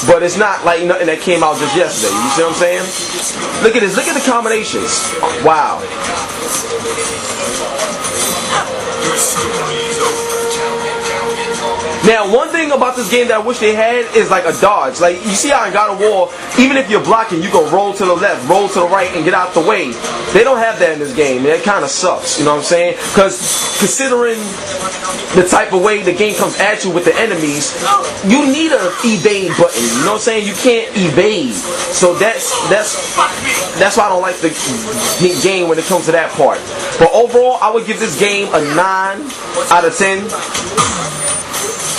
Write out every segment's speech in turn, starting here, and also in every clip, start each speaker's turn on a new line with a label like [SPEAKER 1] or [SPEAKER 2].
[SPEAKER 1] but it's not like nothing that came out just yesterday. You see what I'm saying? Look at this. Look at the combinations. Wow. Now, one thing about this game that I wish they had is like a dodge. Like, you see how in God of War, even if you're blocking, you can roll to the left, roll to the right, and get out the way. They don't have that in this game, and it kind of sucks, you know what I'm saying? Because considering the type of way the game comes at you with the enemies, you need an evade button, you know what I'm saying? You can't evade. So that's why I don't like the game when it comes to that part. But overall, I would give this game a 9 out of 10.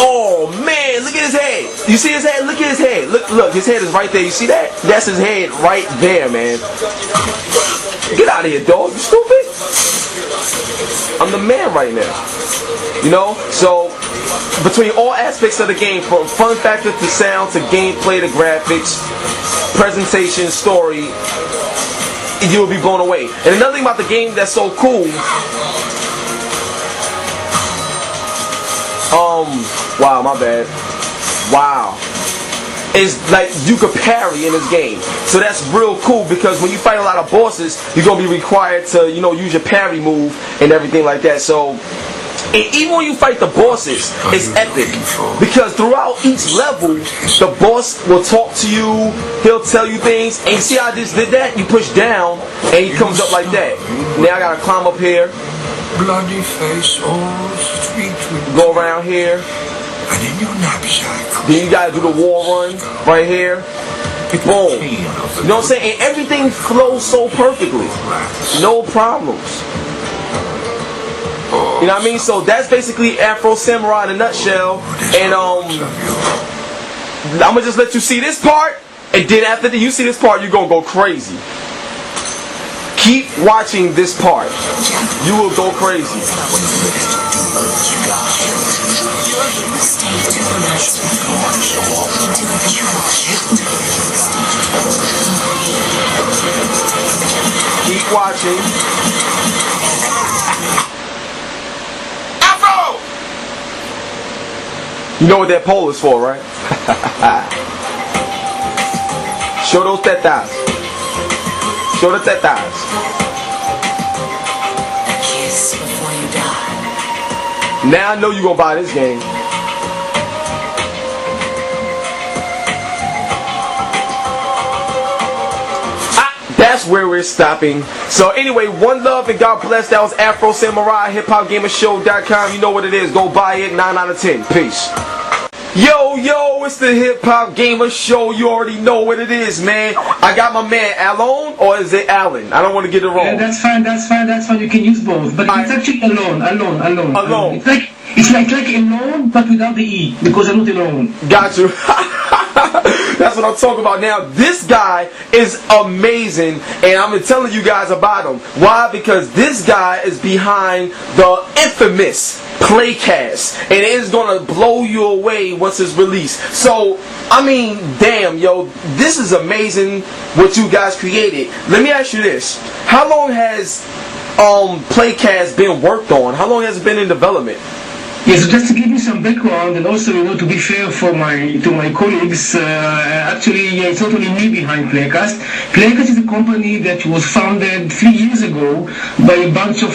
[SPEAKER 1] Oh man, look at his head. You see his head? Look at his head. Look, his head is right there. You see that? That's his head right there, man. Get out of here, dog. You stupid? I'm the man right now. You know? So, between all aspects of the game, from fun factor to sound to gameplay to graphics, presentation, story, you will be blown away. And another thing about the game that's so cool, wow, my bad. Wow. It's like you could parry in this game. So that's real cool because when you fight a lot of bosses, you're going to be required to, you know, use your parry move and everything like that. So, and even when you fight the bosses, it's epic. Because throughout each level, the boss will talk to you, he'll tell you things, and you see how I just did that? You push down, and he comes up like that. Now I gotta climb up here. Bloody face, go around here. Then you gotta do the wall run right here. Boom. You know what I'm saying? And everything flows so perfectly. No problems. You know what I mean? So that's basically Afro Samurai in a nutshell. And I'm gonna just let you see this part, and then after you see this part, you're gonna go crazy. Keep watching this part. You will go crazy. Keep watching. Afro! You know what that pole is for, right? Show those tetas. Show the tetas.
[SPEAKER 2] A kiss before you die.
[SPEAKER 1] Now I know you're gonna buy this game. That's where we're stopping. So anyway, one love and God bless. That was Afro Samurai, HipHopGamerShow.com. You know what it is. Go buy it. 9 out of 10. Peace. Yo, it's the Hip Hop Gamer Show. You already know what it is, man. I got my man Alone, or is it Allen? I don't want to get it wrong.
[SPEAKER 3] Yeah, that's fine. You can use both, but it's actually alone. It's like alone, but without the E, because I'm not alone.
[SPEAKER 1] Got you. That's what I'm talking about now. This guy is amazing, and I'm telling you guys about him. Why? Because this guy is behind the infamous PlayCast, and it is gonna blow you away once it's released. So, I mean, damn, yo, this is amazing what you guys created. Let me ask you this: how long has PlayCast been worked on? How long has it been in development?
[SPEAKER 3] Yes, just to give you some background, and also, to be fair to my colleagues, actually, it's not only me behind PlayCast. PlayCast is a company that was founded 3 years ago by a bunch of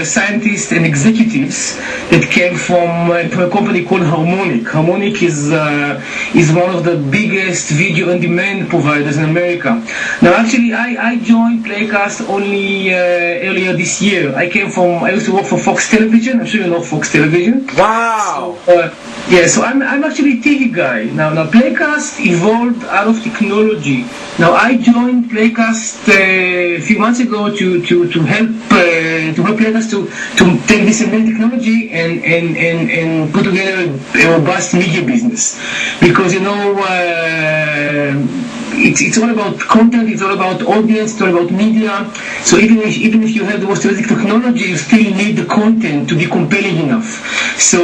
[SPEAKER 3] scientists and executives that came from a company called Harmonic. Harmonic is one of the biggest video-on-demand providers in America. Now, actually, I joined PlayCast only earlier this year. I used to work for Fox Television. I'm sure you know Fox Television.
[SPEAKER 1] Wow.
[SPEAKER 3] So I'm actually a TV guy. Now PlayCast evolved out of technology. Now I joined PlayCast a few months ago to help PlayCast to take this amazing technology and put together a robust media business, because it's all about content, it's all about audience, it's all about media. So even if you have the most basic technology, you still need the content to be compelling enough. So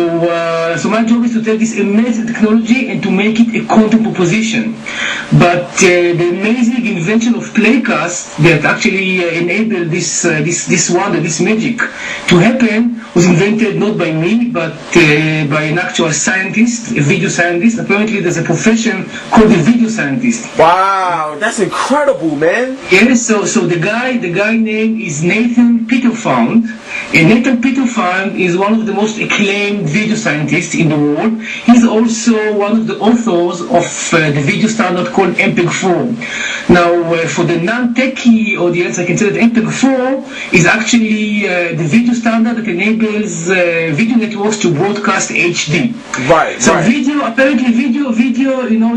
[SPEAKER 3] my job is to take this amazing technology and to make it a content proposition. But the amazing invention of PlayCast that actually enabled this wonder, this magic to happen was invented not by me, but by an actual scientist, a video scientist. Apparently there's a profession called a video scientist.
[SPEAKER 1] Wow, that's incredible, man.
[SPEAKER 3] Yes, so the guy name is Nathan Peterfound. And Nathan Peterfound is one of the most acclaimed video scientists in the world. He's also one of the authors of the video standard called MPEG-4. Now, for the non-techie audience, I can say that MPEG-4 is actually the video standard that enables video networks to broadcast HD.
[SPEAKER 1] Right.
[SPEAKER 3] So apparently video,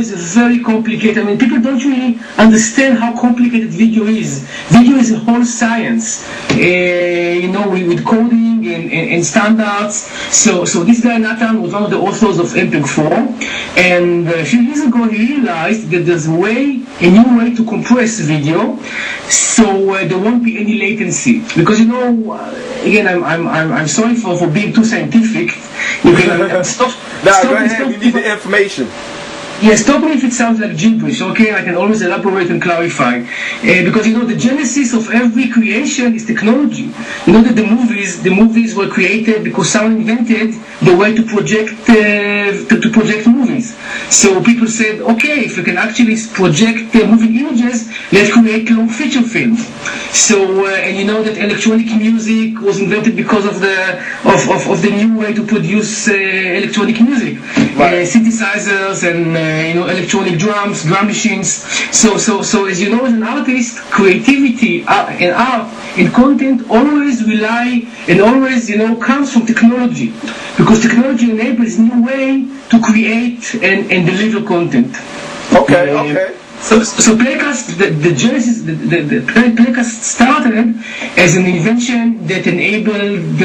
[SPEAKER 3] is a very complicated. I mean, people don't really understand how complicated video is. Video is a whole science, with coding and standards. So this guy Nathan was one of the authors of MPEG-4, and a few years ago he realized that there's a new way to compress video, so there won't be any latency. Because again, I'm sorry for being too scientific.
[SPEAKER 1] Go ahead. You need the information.
[SPEAKER 3] Yes, stop me if it sounds like gibberish, okay? I can always elaborate and clarify. Because the genesis of every creation is technology. You know that the movies were created because someone invented the way to project movies. So people said, okay, if we can actually project moving images, let's create long feature films. So and you know that electronic music was invented because of the new way to produce electronic music, synthesizers and electronic drum machines. So as you know, as an artist, creativity and art and content always rely and always comes from technology, because technology enables new way to create and deliver content.
[SPEAKER 1] Okay.
[SPEAKER 3] So PlayCast, the genesis, the PlayCast started as an invention that enabled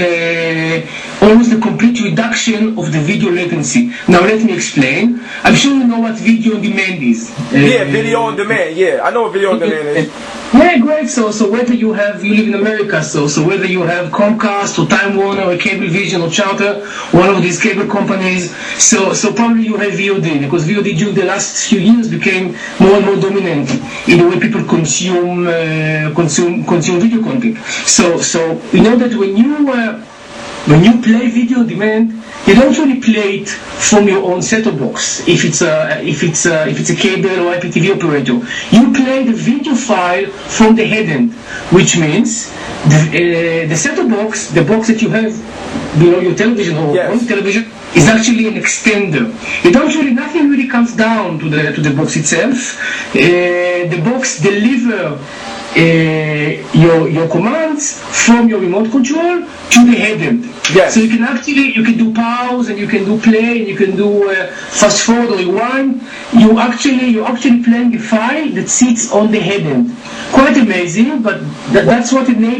[SPEAKER 3] almost the complete reduction of the video latency. Now let me explain. I'm sure you know what video on demand is.
[SPEAKER 1] Video on demand. Yeah, I know what video on demand is.
[SPEAKER 3] Yeah, great. So whether you live in America, so whether you have Comcast or Time Warner or Cablevision or Charter, one of these cable companies, so probably you have VOD, because VOD during the last few years became more and more dominant in the way people consume video content. So you know that when you play video on demand, you don't really play it from your own set-top box. If it's a cable or IPTV operator, you play the video file from the head end, which means the set-top box, the box that you have below your television or on the television, is actually an extender. Nothing really comes down to the box itself. The box delivers your commands from your remote control to the head end.
[SPEAKER 1] Yes.
[SPEAKER 3] So you can do pause, and you can do play, and you can do fast forward or rewind. You're actually playing a file that sits on the head end. Quite amazing, but that's what enables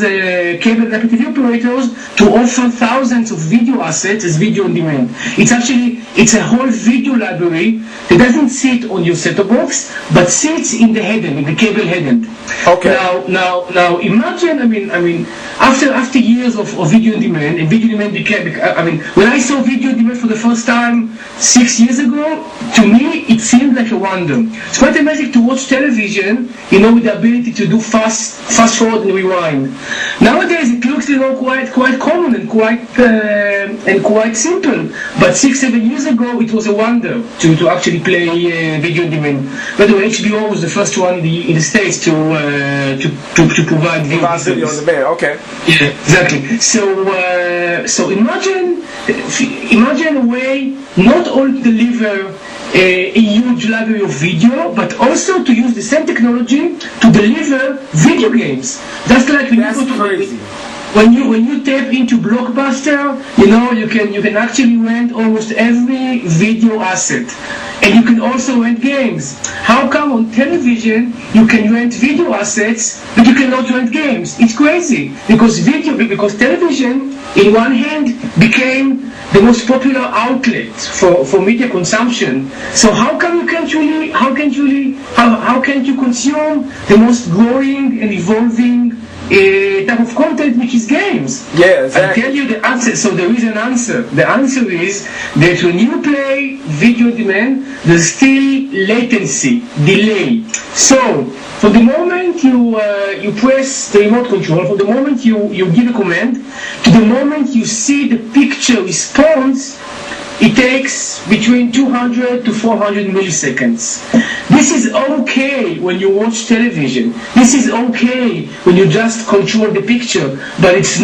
[SPEAKER 3] cable and IPTV operators to offer thousands of video assets as video on demand. It's a whole video library that doesn't sit on your set-top box, but sits in the head end, in the cable head end.
[SPEAKER 1] Okay.
[SPEAKER 3] Now imagine, I mean, after years of video on demand, and video on demand became, when I saw video on demand for the first time 6 years ago, to me it seemed like a wonder. It's quite amazing to watch television, with the ability to do fast forward and rewind. Nowadays it looks, quite common and quite simple. But 6-7 years ago it was a wonder to actually play video on demand. By the way, HBO was the first one in the States to provide video
[SPEAKER 1] on demand. Okay.
[SPEAKER 3] Yeah, exactly. So imagine a way not only to deliver a huge library of video, but also to use the same technology to deliver video games. That's
[SPEAKER 1] crazy.
[SPEAKER 3] When you tap into Blockbuster, you can actually rent almost every video asset, and you can also rent games. How come on television you can rent video assets but you cannot rent games? It's crazy, because television in one hand became the most popular outlet for media consumption. So how can't you consume the most growing and evolving type of content, which is games.
[SPEAKER 1] Yeah, exactly.
[SPEAKER 3] I'll tell you the answer. So there is an answer. The answer is that when you play video on demand, there's still latency, delay. So from the moment you press the remote control, from the moment you give a command, to the moment you see the picture response, it takes between 200 to 400 milliseconds. This is okay when you watch television. This is okay when you just control the picture, but it's